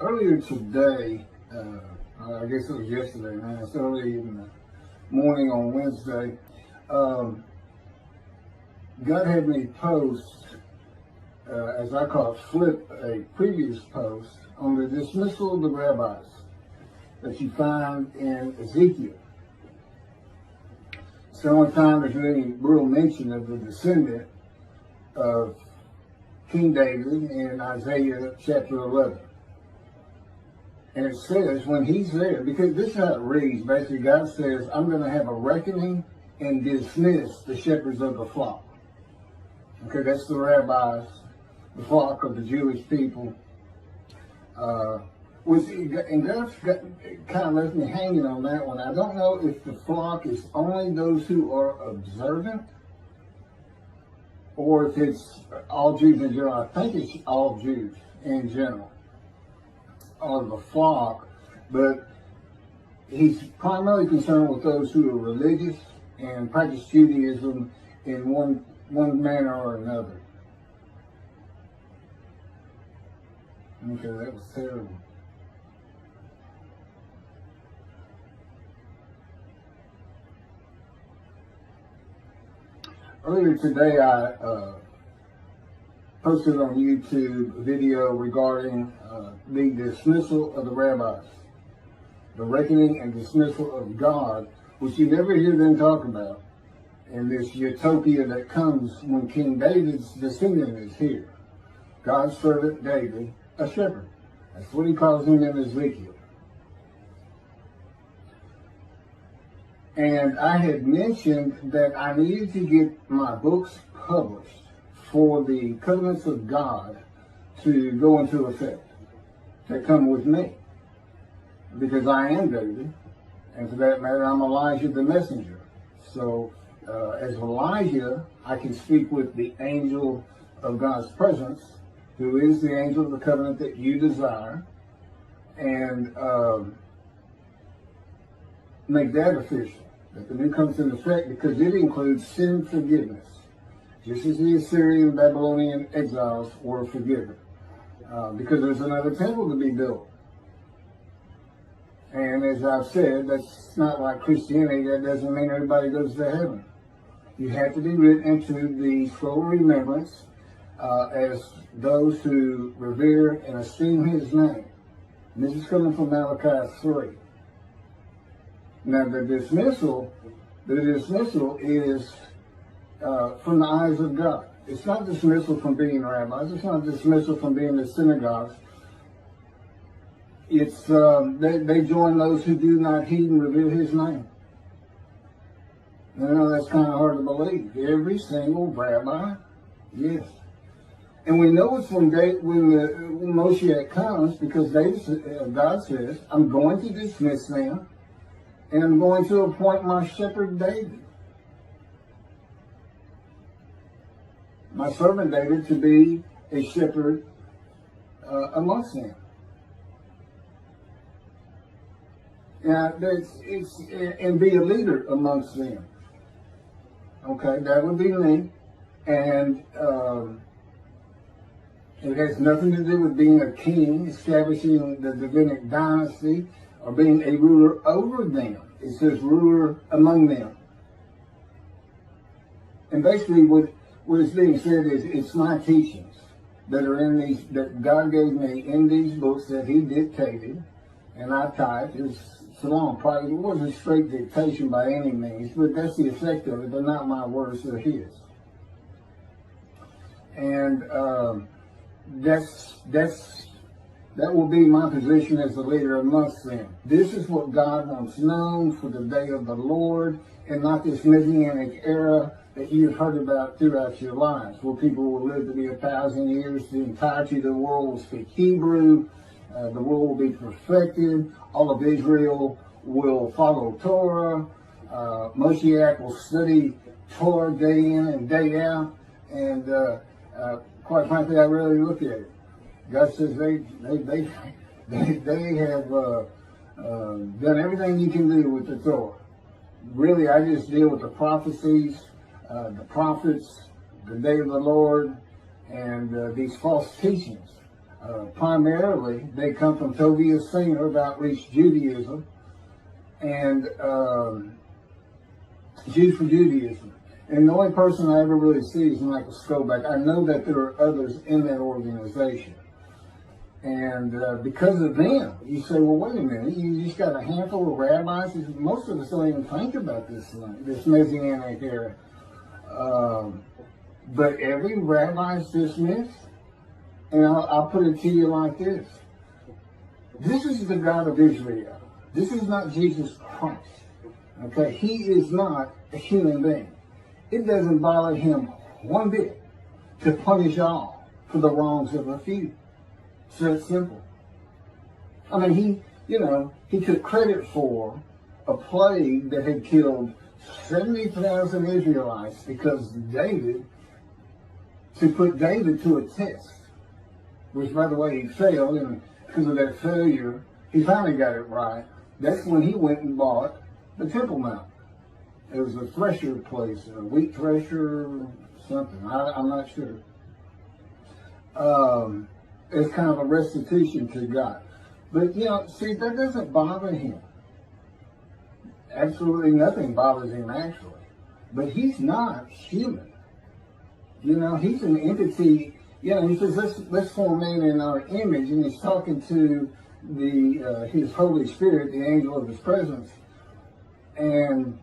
Earlier today, I guess it was yesterday, man, it's early in the morning on Wednesday, God had me post, as I call it, flip a previous post on the dismissal of the rabbis that you find in Ezekiel. It's the only time there's any real mention of the descendant of King David in Isaiah chapter 11. And it says when he's there, because this is how it reads, basically God says, I'm going to have a reckoning and dismiss the shepherds of the flock. Okay, that's the rabbis, the flock of the Jewish people. And God's kind of left me hanging on that one. I don't know if the flock is only those who are observant or if it's all Jews in general. I think it's all Jews in general, or the flock, but he's primarily concerned with those who are religious and practice Judaism in one manner or another. Okay, that was terrible. Earlier today, I posted on YouTube a video regarding the dismissal of the rabbis, the reckoning and dismissal of God, which you never hear them talk about in this utopia that comes when King David's descendant is here. God's servant David, a shepherd. That's what he calls him in Ezekiel. And I had mentioned that I needed to get my books published for the covenants of God to go into effect, that come with me. Because I am David, and for that matter, I'm Elijah the messenger. So, as Elijah, I can speak with the angel of God's presence, who is the angel of the covenant that you desire, and make that official, that the new comes into effect, because it includes sin forgiveness, just as the Assyrian and Babylonian exiles were forgiven, because there's another temple to be built. And as I've said, that's not like Christianity. That doesn't mean everybody goes to heaven. You have to be written into the scroll of remembrance as those who revere and esteem his name. And this is coming from Malachi 3. Now the dismissal is from the eyes of God. It's not dismissal from being rabbis. It's not dismissal from being the synagogues. It's they join those who do not heed and revere his name. You know, that's kind of hard to believe. Every single rabbi, yes. And we know it's when Moshiach comes, because God says, I'm going to dismiss them, and I'm going to appoint my shepherd David, my servant David, to be a shepherd amongst them. And be a leader amongst them. Okay, that would be me. And it has nothing to do with being a king, establishing the Davidic dynasty, or being a ruler over them. It says ruler among them. And basically what is being said is it's my teachings that are in these, that God gave me in these books that he dictated, and I typed. It's long, probably. It wasn't straight dictation by any means, but that's the effect of it. They're not my words, they're his. And that will be my position as a leader amongst them. This is what God wants known for the day of the Lord, and not this Messianic era that you've heard about throughout your lives, where people will live to be 1,000 years, the entirety of the world will speak Hebrew, the world will be perfected, all of Israel will follow Torah, Moshiach will study Torah day in and day out, and quite frankly, I really look at it. God says they have done everything you can do with the Torah. Really, I just deal with the prophecies, the prophets, the day of the Lord, and these false teachings Primarily, they come from Tovia Singer of Outreach Judaism and Jews for Judaism. And the only person I ever really see is Michael Skoback. I know that there are others in that organization. And because of them, you say, well, wait a minute, you just got a handful of rabbis. Most of us don't even think about this Messianic era. But every rabbi is dismissed. And I'll put it to you like this. This is the God of Israel. This is not Jesus Christ. Okay? He is not a human being. It doesn't bother him one bit to punish all for the wrongs of a few. It's that simple. I mean, he took credit for a plague that had killed 70,000 Israelites because to put David to a test, which, by the way, he failed, and because of that failure, he finally got it right. That's when he went and bought the Temple Mount. It was a thresher place, a wheat thresher, something. I'm not sure. It's kind of a restitution to God. But, see, that doesn't bother him. Absolutely nothing bothers him, actually. But he's not human. He's an entity. He says, let's form man in our image. And he's talking to his Holy Spirit, the angel of his presence. And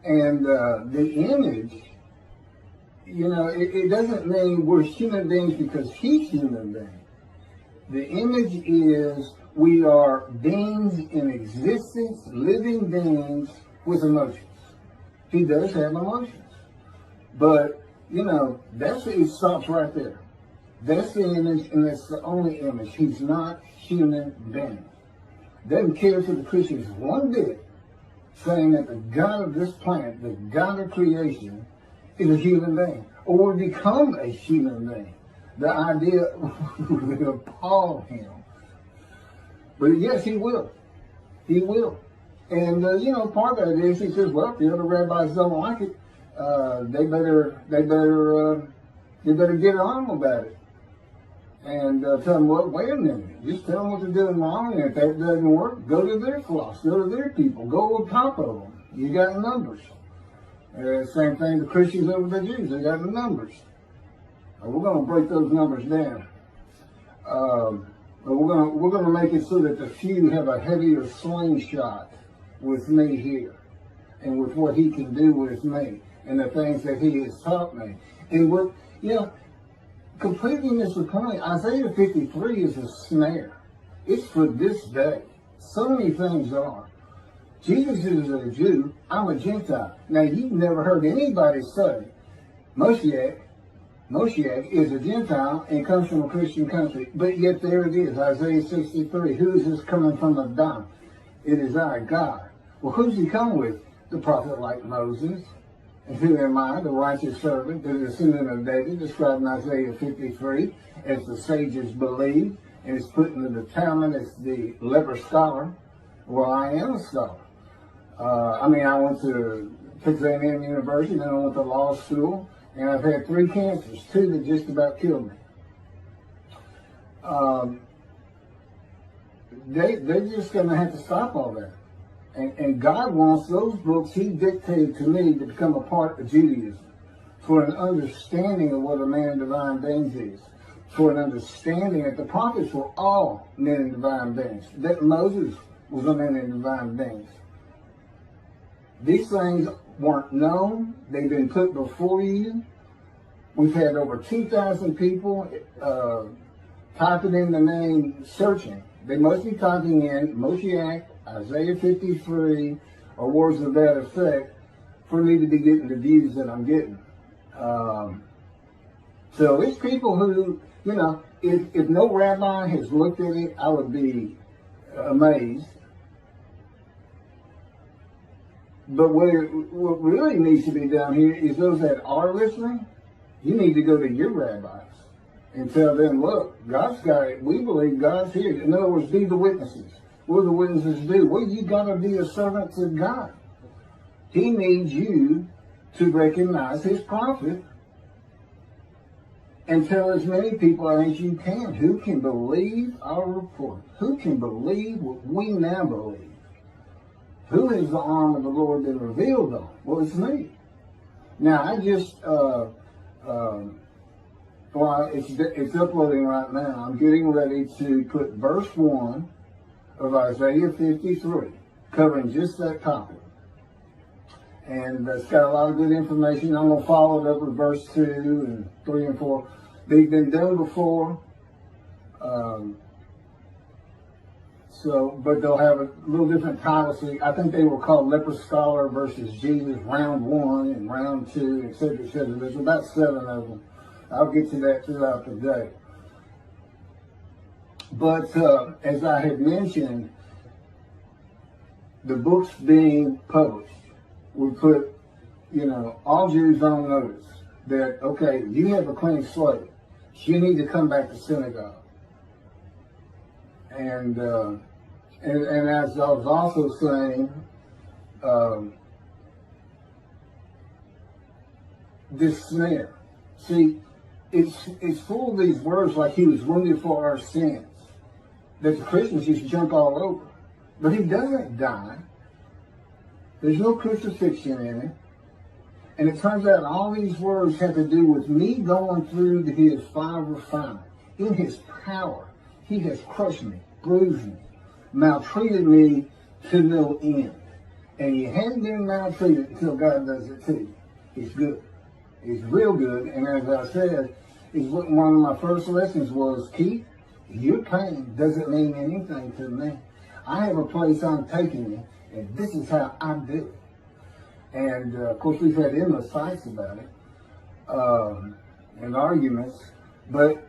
the image, it doesn't mean we're human beings because he's human being. The image is we are beings in existence, living beings with emotions. He does have emotions. But, it stops right there. That's the image, and that's the only image. He's not human being. Doesn't care to the Christians one bit saying that the God of this planet, the God of creation, is a human being, or will become a human being. The idea would appall him. But yes, he will. He will. And, part of that is he says, well, if the other rabbis don't like it, they better get on about it. And tell them, well, wait a minute, just tell them what they're doing wrong, and if that doesn't work, go to their flock, go to their people, go on top of them. You got numbers. Same thing, the Christians over the Jews, they got the numbers. We're going to break those numbers down. But we're going to make it so that the few have a heavier slingshot with me here, and with what he can do with me, and the things that he has taught me. And we're, completely miss the point. Isaiah 53 is a snare. It's for this day. So many things are. Jesus is a Jew. I'm a Gentile. Now, you've never heard anybody say Moshiach is a Gentile and comes from a Christian country. But yet there it is, Isaiah 63. Who is this coming from Adam? It is I, God. Well, who's he come with? The prophet like Moses. And who am I? The righteous servant, the descendant of David, described in Isaiah 53, as the sages believe, and it's put into the Talmud as the leper scholar. Well, I am a scholar. I went to Texas A&M University, then I went to law school, and I've had 3 cancers, 2 that just about killed me. They're just going to have to stop all that. And God wants those books he dictated to me to become a part of Judaism, for an understanding of what a man in divine beings is, for an understanding that the prophets were all men in divine beings, that Moses was a man in divine beings. These things weren't known. They've been put before you. We've had over 2,000 people typing in the name, searching. They must be typing in Moshiach, Isaiah 53, or words of that effect, for me to be getting the views that I'm getting. So it's people who, if no rabbi has looked at it, I would be amazed. But what really needs to be done here is those that are listening, you need to go to your rabbis and tell them, look, God's got it. We believe God's here. In other words, be the witnesses. What do the witnesses do? Well, you got to be a servant to God. He needs you to recognize his prophet and tell as many people as you can. Who can believe our report? Who can believe what we now believe? Who has the arm of the Lord been revealed on? Well, it's me. Now, I just, it's uploading right now. I'm getting ready to put verse 1 of Isaiah 53, covering just that topic. And it's got a lot of good information. I'm going to follow it up with verse 2 and 3 and 4. They've been done before. But they'll have a little different title. See, I think they were called Leper Scholar versus Jesus, round 1 and round 2, etc., etc. There's about 7 of them. I'll get to that throughout the day. But as I had mentioned, the books being published would put, all Jews on notice that, okay, you have a clean slate. You need to come back to synagogue. And as I was also saying, this snare. See, it's full of these words like he was wounded for our sins that the Christians just jump all over. But he doesn't die. There's no crucifixion in it. And it turns out all these words have to do with me going through his fire refinement. In his power, he has crushed me, bruised me, maltreated me to no end. And you hadn't been maltreated until God does it to you. He's good. He's real good. And as I said, one of my first lessons was, Keith, your pain doesn't mean anything to me. I have a place I'm taking you, and this is how I do it. And of course, we've had endless fights about it and arguments. But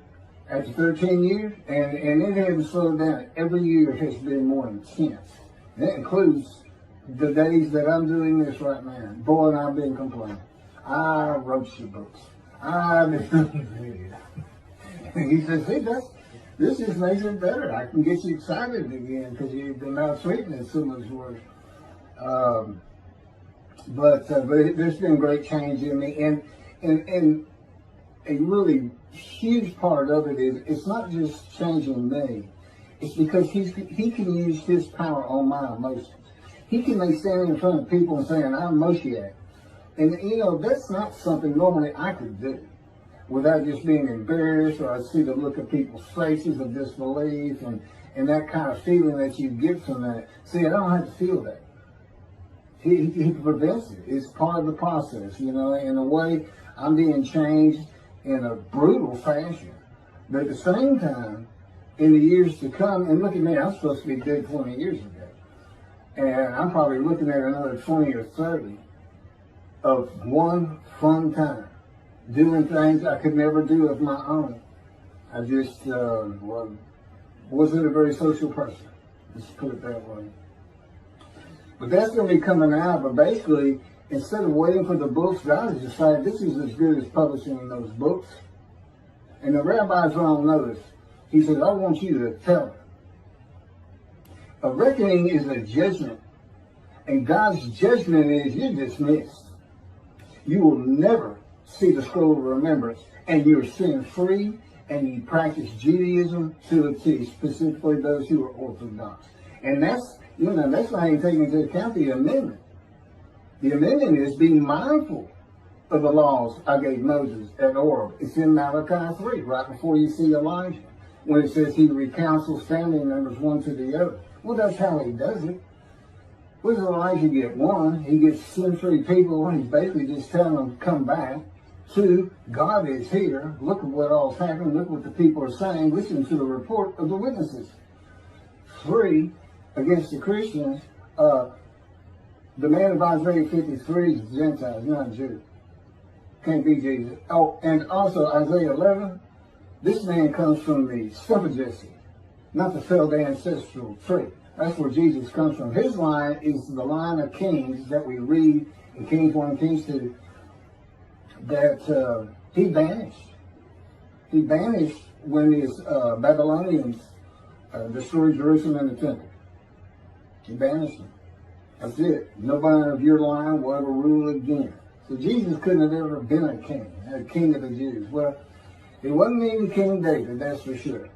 after 13 years, and it hasn't slowed down. Every year has been more intense. And that includes the days that I'm doing this right now. Boy, and I've been complaining. I wrote your books. I've been And he says, see, this just makes it better. I can get you excited again because you've been maltreating it so much worse. But there's been great change in me. And a really huge part of it is it's not just changing me. It's because he can use his power on my emotions. He can be standing in front of people and saying, I'm Moshiach. And, that's not something normally I could do without just being embarrassed, or I see the look of people's faces of disbelief and that kind of feeling that you get from that. See, I don't have to feel that. He prevents it. It's part of the process, in a way I'm being changed in a brutal fashion. But at the same time, in the years to come, and look at me, I'm supposed to be dead 20 years ago. And I'm probably looking at another 20 or 30 of one fun time, doing things I could never do of my own. I just wasn't a very social person. Let's put it that way. But that's going to be coming out. But basically, instead of waiting for the books, God has decided this is as good as publishing those books. And the rabbis are on notice. He says, I want you to tell them. A reckoning is a judgment. And God's judgment is you're dismissed. You will never see the scroll of remembrance. And you're sin free. And you practice Judaism to a T, specifically those who are Orthodox. And that's not even taking into account the amendment. The amendment is being mindful of the laws I gave Moses at Oreb. It's in Malachi 3, right before you see Elijah, when it says he recounsels family members one to the other. Well, that's how he does it. What does Elijah get? One, he gets sin-free people. He's basically just telling them, come back. Two, God is here. Look at what all's happening. Look what the people are saying. Listen to the report of the witnesses. Three, against the Christians, the man of Isaiah 53 is a Gentile, not a Jew. Can't be Jesus. Oh, and also Isaiah 11, this man comes from the stump of Jesse, not the failed ancestral tree. That's where Jesus comes from. His line is the line of kings that we read in Kings 1 and Kings 2 that he banished. He banished when his Babylonians destroyed Jerusalem and the temple. He banished them. That's it. Nobody of your line will ever rule again. So Jesus couldn't have ever been a king of the Jews. Well, it wasn't even King David, that's for sure.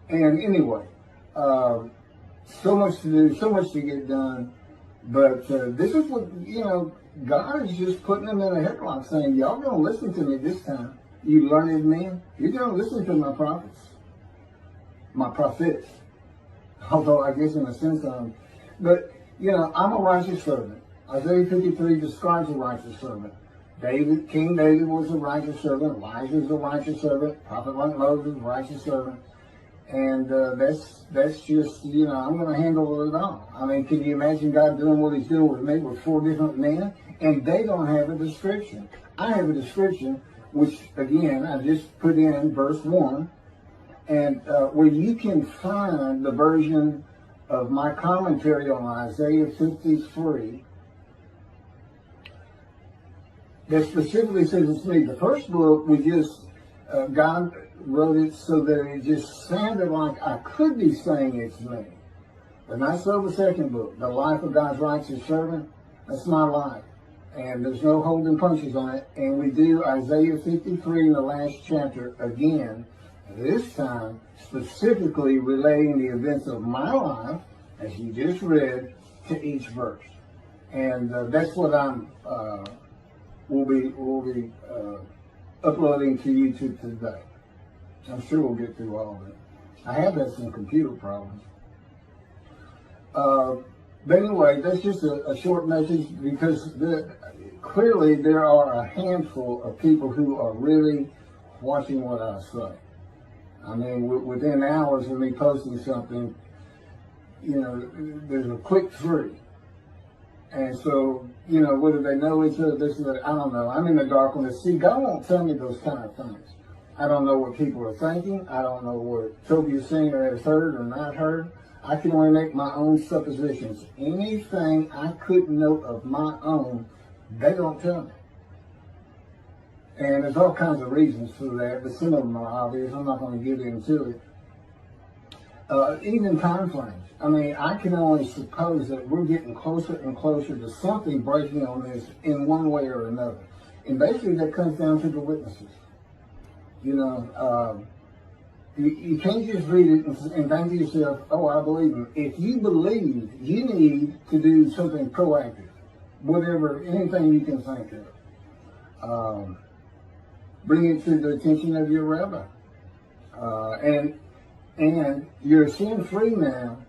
And anyway, so much to do, so much to get done. But this is what, God is just putting them in a headlock saying, y'all going to listen to me this time. You learned men. You're going to listen to my prophets. My prophets. Although I guess in a sense, but, I'm a righteous servant. Isaiah 53 describes a righteous servant. King David was a righteous servant. Elijah was a righteous servant. Prophet like Moses, a righteous servant. And that's just, I'm going to handle it all. I mean, can you imagine God doing what he's doing with me with 4 different men? And they don't have a description. I have a description, which, again, I just put in verse 1. And where you can find the version of my commentary on Isaiah 53 that specifically says it's me. The first book was just, God wrote it so that it just sounded like I could be saying it's me. But not so the second book, The Life of God's Righteous Servant. That's my life. And there's no holding punches on it. And we do Isaiah 53 in the last chapter again, this time specifically relating the events of my life, as you just read, to each verse. And that's what we'll be uploading to YouTube today. I'm sure we'll get through all of it. I have had some computer problems. But anyway, that's just a short message because clearly there are a handful of people who are really watching what I say. I mean, within hours of me posting something, there's a click-through. And so, whether they know each other, this and that, I don't know. I'm in the dark on this. See, God won't tell me those kind of things. I don't know what people are thinking. I don't know what Toby is saying or has heard or not heard. I can only make my own suppositions. Anything I couldn't know of my own, they don't tell me. And there's all kinds of reasons for that, but some of them are obvious. I'm not going to get into it. Even time frames. I mean, I can only suppose that we're getting closer and closer to something breaking on this in one way or another. And basically that comes down to the witnesses. You can't just read it and think to yourself, oh, I believe him. If you believe, you need to do something proactive. Anything you can think of. Bring it to the attention of your rabbi. And you're sin free now.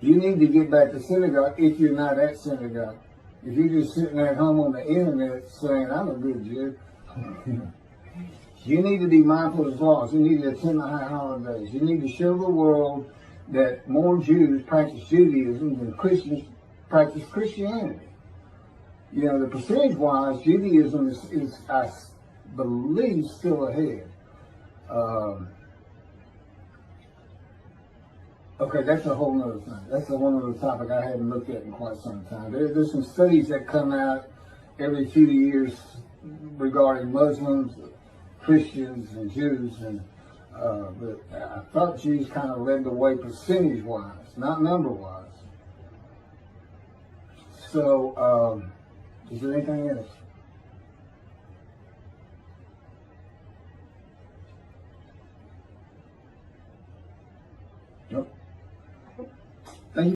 You need to get back to synagogue if you're not at synagogue. If you're just sitting at home on the internet saying, I'm a good Jew. You need to be mindful of his laws. You need to attend the high holidays. You need to show the world that more Jews practice Judaism than Christians practice Christianity. The percentage-wise, Judaism is, I believe, still ahead. Okay, that's a whole other thing. That's a whole other topic I haven't looked at in quite some time. There's some studies that come out every few years regarding Muslims, Christians, and Jews, and but I thought Jews kind of led the way percentage-wise, not number-wise. So, is there anything else? Nope.